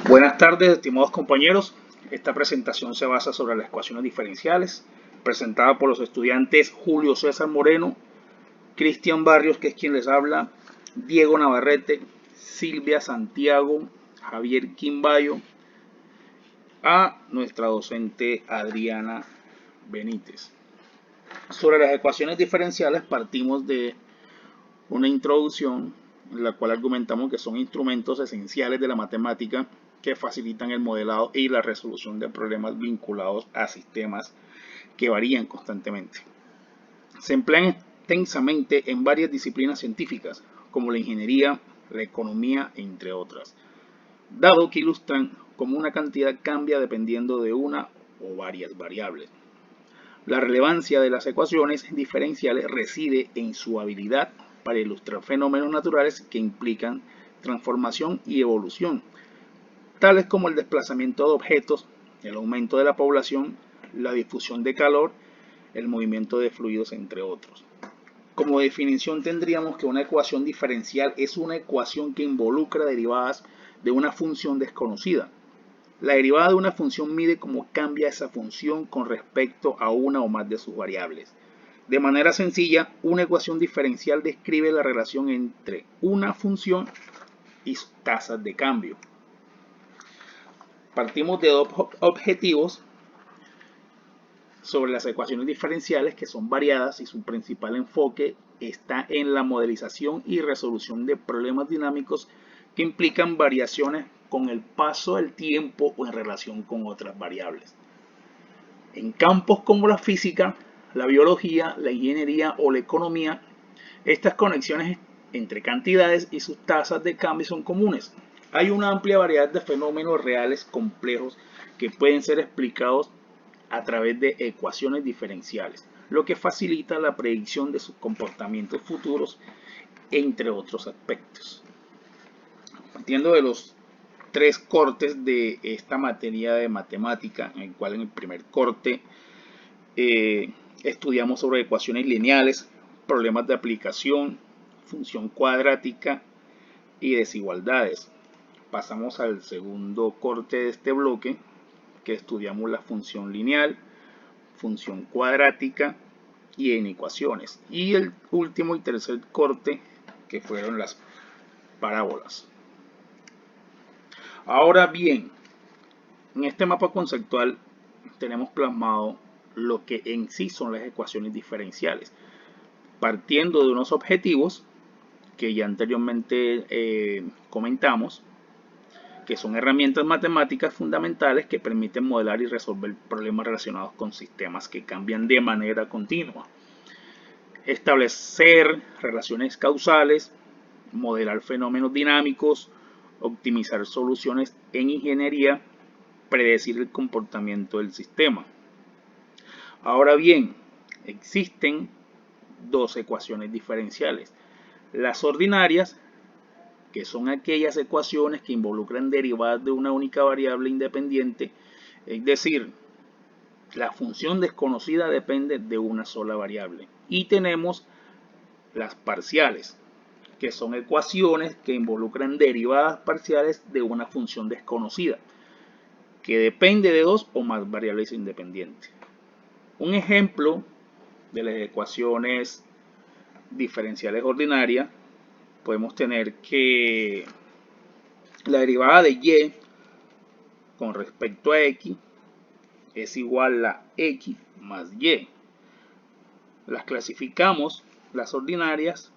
Buenas tardes, estimados compañeros. Esta presentación se basa sobre las ecuaciones diferenciales, presentada por los estudiantes Julio César Moreno, Cristian Barrios, que es quien les habla, Diego Navarrete, Silvia Santiago, Javier Quimbayo, a nuestra docente Adriana Benítez. Sobre las ecuaciones diferenciales partimos de una introducción en la cual argumentamos que son instrumentos esenciales de la matemática que facilitan el modelado y la resolución de problemas vinculados a sistemas que varían constantemente. Se emplean extensamente en varias disciplinas científicas, como la ingeniería, la economía, entre otras, dado que ilustran cómo una cantidad cambia dependiendo de una o varias variables. La relevancia de las ecuaciones diferenciales reside en su habilidad para ilustrar fenómenos naturales que implican transformación y evolución, tales como el desplazamiento de objetos, el aumento de la población, la difusión de calor, el movimiento de fluidos, entre otros. Como definición tendríamos que una ecuación diferencial es una ecuación que involucra derivadas de una función desconocida. La derivada de una función mide cómo cambia esa función con respecto a una o más de sus variables. De manera sencilla, una ecuación diferencial describe la relación entre una función y sus tasas de cambio. Partimos de dos objetivos sobre las ecuaciones diferenciales que son variadas y su principal enfoque está en la modelización y resolución de problemas dinámicos que implican variaciones con el paso del tiempo o en relación con otras variables. En campos como la física, la biología, la ingeniería o la economía, estas conexiones entre cantidades y sus tasas de cambio son comunes. Hay una amplia variedad de fenómenos reales complejos que pueden ser explicados a través de ecuaciones diferenciales, lo que facilita la predicción de sus comportamientos futuros, entre otros aspectos. Partiendo de los tres cortes de esta materia de matemática, en el cual en el primer corte estudiamos sobre ecuaciones lineales, problemas de aplicación, función cuadrática y desigualdades. Pasamos al segundo corte de este bloque, que estudiamos la función lineal, función cuadrática y inecuaciones. Y el último y tercer corte, que fueron las parábolas. Ahora bien, en este mapa conceptual tenemos plasmado lo que en sí son las ecuaciones diferenciales, partiendo de unos objetivos que ya anteriormente comentamos, que son herramientas matemáticas fundamentales que permiten modelar y resolver problemas relacionados con sistemas que cambian de manera continua. Establecer relaciones causales, modelar fenómenos dinámicos, optimizar soluciones en ingeniería, predecir el comportamiento del sistema. Ahora bien, existen dos ecuaciones diferenciales. Las ordinarias, que son aquellas ecuaciones que involucran derivadas de una única variable independiente, es decir, la función desconocida depende de una sola variable. Y tenemos las parciales, que son ecuaciones que involucran derivadas parciales de una función desconocida, que depende de dos o más variables independientes. Un ejemplo de las ecuaciones diferenciales ordinarias, podemos tener que la derivada de y con respecto a x es igual a x más y. Las clasificamos, las ordinarias,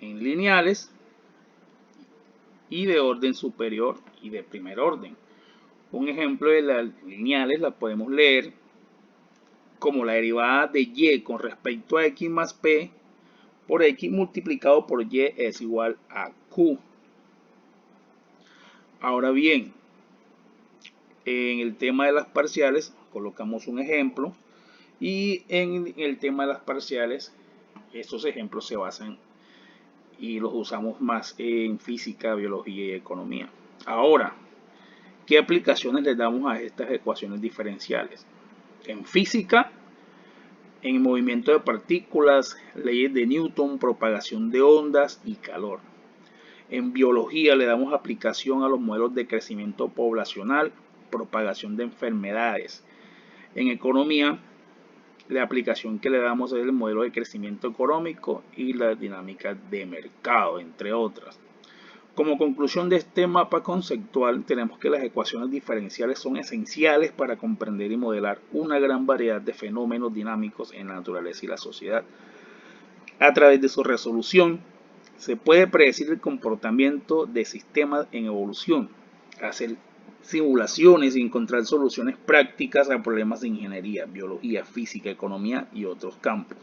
en lineales y de orden superior y de primer orden. Un ejemplo de las lineales la podemos leer como la derivada de y con respecto a x más p por x multiplicado por y es igual a q. Ahora bien, en el tema de las parciales colocamos un ejemplo y en el tema de las parciales estos ejemplos se basan y los usamos más en física, biología y economía. Ahora, ¿qué aplicaciones le damos a estas ecuaciones diferenciales? En física, en movimiento de partículas, leyes de Newton, propagación de ondas y calor. En biología le damos aplicación a los modelos de crecimiento poblacional, propagación de enfermedades. En economía, la aplicación que le damos es el modelo de crecimiento económico y la dinámica de mercado, entre otras. Como conclusión de este mapa conceptual, tenemos que las ecuaciones diferenciales son esenciales para comprender y modelar una gran variedad de fenómenos dinámicos en la naturaleza y la sociedad. A través de su resolución, se puede predecir el comportamiento de sistemas en evolución, hacer simulaciones y encontrar soluciones prácticas a problemas de ingeniería, biología, física, economía y otros campos.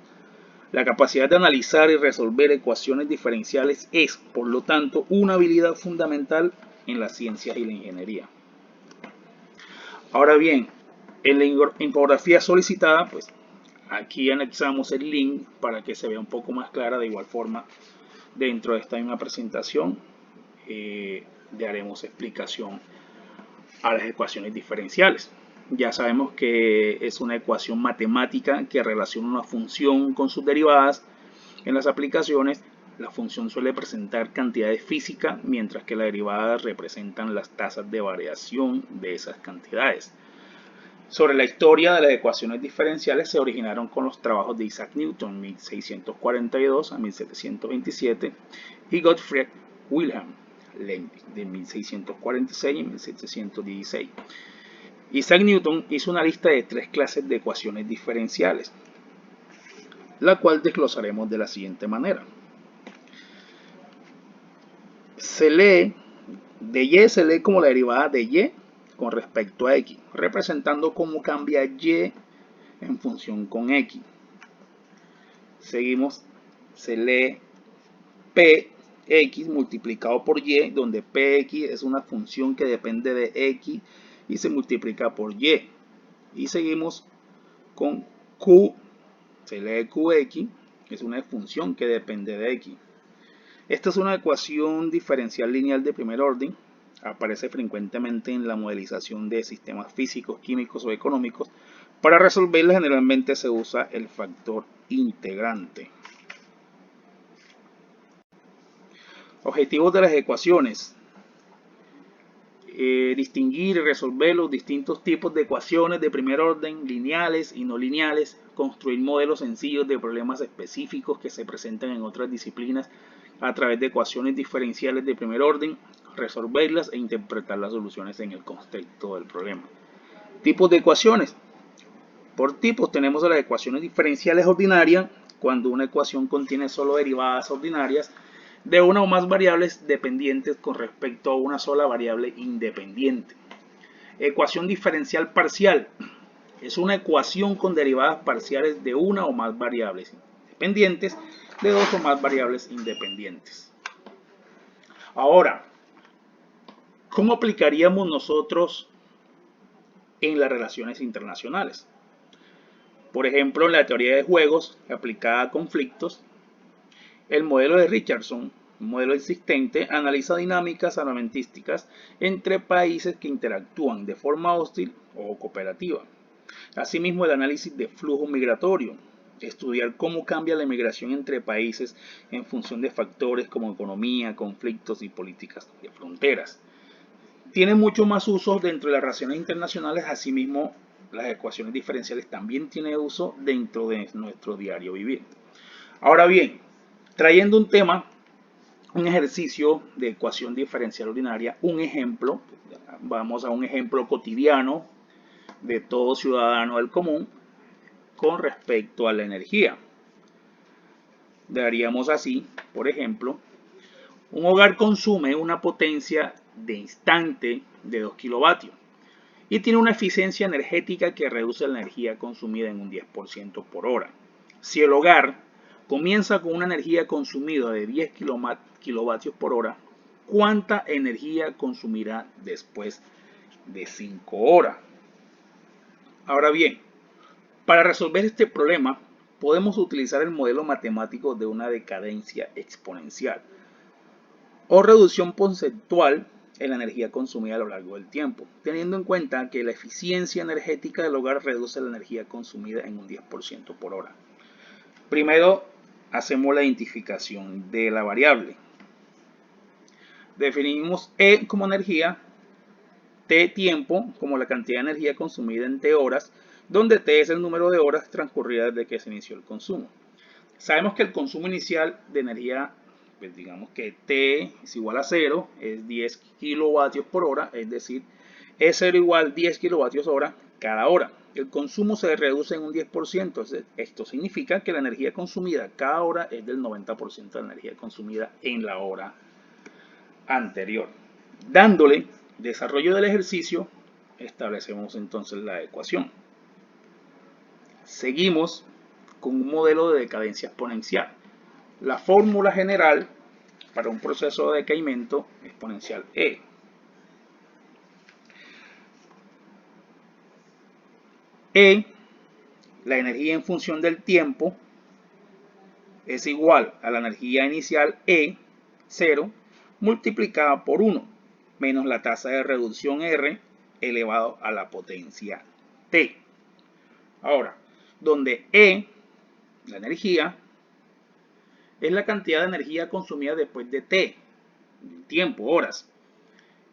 La capacidad de analizar y resolver ecuaciones diferenciales es, por lo tanto, una habilidad fundamental en las ciencias y la ingeniería. Ahora bien, en la infografía solicitada, pues aquí anexamos el link para que se vea un poco más clara. De igual forma, dentro de esta misma presentación, daremos explicación a las ecuaciones diferenciales. Ya sabemos que es una ecuación matemática que relaciona una función con sus derivadas. En las aplicaciones, la función suele presentar cantidades físicas, mientras que las derivadas representan las tasas de variación de esas cantidades. Sobre la historia de las ecuaciones diferenciales se originaron con los trabajos de Isaac Newton, 1642 a 1727, y Gottfried Wilhelm Leibniz, de 1646 y 1716. Isaac Newton hizo una lista de 3 clases de ecuaciones diferenciales, la cual desglosaremos de la siguiente manera. De y se lee como la derivada de y con respecto a x, representando cómo cambia y en función con x. Seguimos, se lee px multiplicado por y, donde px es una función que depende de x y se multiplica por y. Y seguimos con q, se lee qx, es una función que depende de x. Esta es una ecuación diferencial lineal de primer orden. Aparece frecuentemente en la modelización de sistemas físicos, químicos o económicos. Para resolverla generalmente se usa el factor integrante. Objetivos de las ecuaciones. Distinguir y resolver los distintos tipos de ecuaciones de primer orden, lineales y no lineales, construir modelos sencillos de problemas específicos que se presentan en otras disciplinas a través de ecuaciones diferenciales de primer orden, resolverlas e interpretar las soluciones en el contexto del problema. Tipos de ecuaciones. Por tipos tenemos las ecuaciones diferenciales ordinarias, cuando una ecuación contiene solo derivadas ordinarias de una o más variables dependientes con respecto a una sola variable independiente. Ecuación diferencial parcial es una ecuación con derivadas parciales de una o más variables dependientes de dos o más variables independientes. Ahora, ¿cómo aplicaríamos nosotros en las relaciones internacionales? Por ejemplo, en la teoría de juegos aplicada a conflictos, el modelo de Richardson, un modelo existente, analiza dinámicas armamentísticas entre países que interactúan de forma hostil o cooperativa. Asimismo, el análisis de flujo migratorio, estudiar cómo cambia la migración entre países en función de factores como economía, conflictos y políticas de fronteras. Tiene mucho más usos dentro de las relaciones internacionales. Asimismo, las ecuaciones diferenciales también tienen uso dentro de nuestro diario vivir. Ahora bien, trayendo un tema, un ejercicio de ecuación diferencial ordinaria, un ejemplo, vamos a un ejemplo cotidiano de todo ciudadano del común con respecto a la energía. Daríamos así, por ejemplo, un hogar consume una potencia de instante de 2 kilovatios y tiene una eficiencia energética que reduce la energía consumida en un 10% por hora. Si el hogar comienza con una energía consumida de 10 kilovatios por hora, ¿cuánta energía consumirá después de 5 horas? Ahora bien, para resolver este problema, podemos utilizar el modelo matemático de una decadencia exponencial o reducción porcentual en la energía consumida a lo largo del tiempo, teniendo en cuenta que la eficiencia energética del hogar reduce la energía consumida en un 10% por hora. Primero, hacemos la identificación de la variable. definimos E como energía, T tiempo como la cantidad de energía consumida en T horas, donde T es el número de horas transcurridas desde que se inició el consumo. Sabemos que el consumo inicial de energía, pues digamos que T es igual a 0, es 10 kilovatios por hora, es decir, E0 igual 10 kilovatios hora cada hora. El consumo se reduce en un 10%, esto significa que la energía consumida cada hora es del 90% de la energía consumida en la hora anterior. Dándole desarrollo del ejercicio, establecemos entonces la ecuación. Seguimos con un modelo de decadencia exponencial. La fórmula general para un proceso de decaimiento exponencial E. E, la energía en función del tiempo, es igual a la energía inicial E, 0, multiplicada por 1, menos la tasa de reducción R elevado a la potencia T. Ahora, donde E, la energía, es la cantidad de energía consumida después de T, tiempo, horas.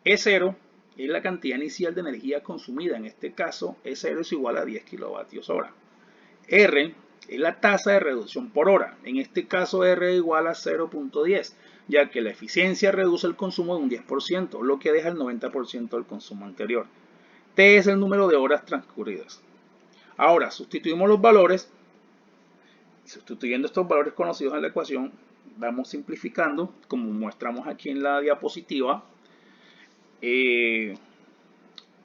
E0 es la cantidad inicial de energía consumida, en este caso E0 es igual a 10 kilovatios hora. R es la tasa de reducción por hora, en este caso R es igual a 0.10, ya que la eficiencia reduce el consumo de un 10%, lo que deja el 90% del consumo anterior. T es el número de horas transcurridas. Ahora, sustituimos los valores. Sustituyendo estos valores conocidos en la ecuación, vamos simplificando, como mostramos aquí en la diapositiva, en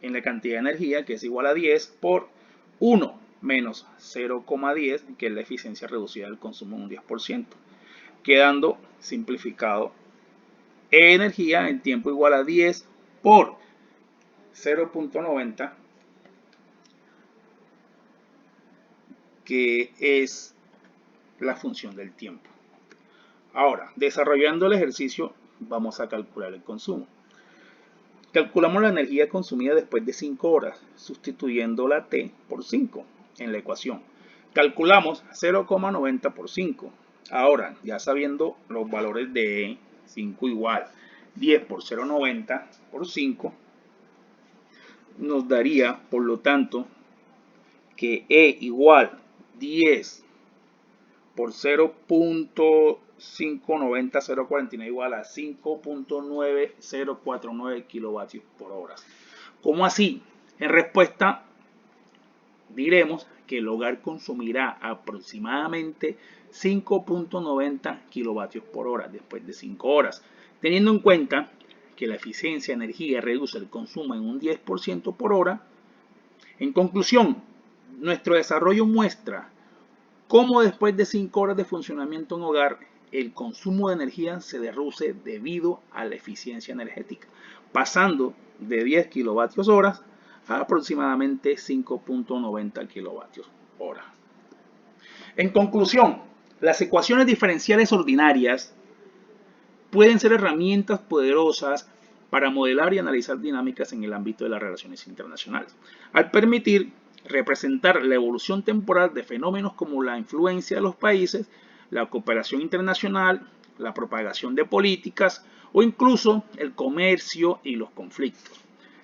la cantidad de energía, que es igual a 10 por 1 menos 0,10, que es la eficiencia reducida del consumo en un 10%, quedando simplificado energía en tiempo igual a 10 por 0.90, que es la función del tiempo. Ahora, desarrollando el ejercicio, vamos a calcular el consumo. Calculamos la energía consumida después de 5 horas, sustituyendo la T por 5 en la ecuación. Calculamos 0,90 por 5. Ahora, ya sabiendo los valores de E, 5 igual 10 por 0,90 por 5, nos daría, por lo tanto, que E igual 10 por 0.590049 igual a 5.9049 kilovatios por hora. ¿Cómo así? En respuesta, diremos que el hogar consumirá aproximadamente 5.90 kilovatios por hora después de 5 horas, teniendo en cuenta que la eficiencia de energía reduce el consumo en un 10% por hora. En conclusión, nuestro desarrollo muestra cómo después de 5 horas de funcionamiento en hogar, el consumo de energía se reduce debido a la eficiencia energética, pasando de 10 kilovatios hora a aproximadamente 5.90 kilovatios hora. En conclusión, las ecuaciones diferenciales ordinarias pueden ser herramientas poderosas para modelar y analizar dinámicas en el ámbito de las relaciones internacionales, al permitir representar la evolución temporal de fenómenos como la influencia de los países, la cooperación internacional, la propagación de políticas o incluso el comercio y los conflictos.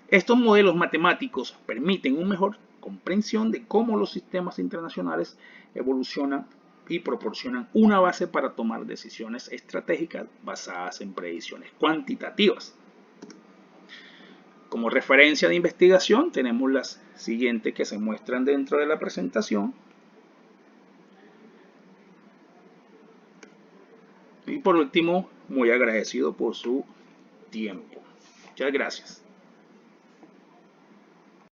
Estos modelos matemáticos permiten una mejor comprensión de cómo los sistemas internacionales evolucionan y proporcionan una base para tomar decisiones estratégicas basadas en predicciones cuantitativas. Como referencia de investigación tenemos las siguientes que se muestran dentro de la presentación. Y por último, muy agradecido por su tiempo. Muchas gracias.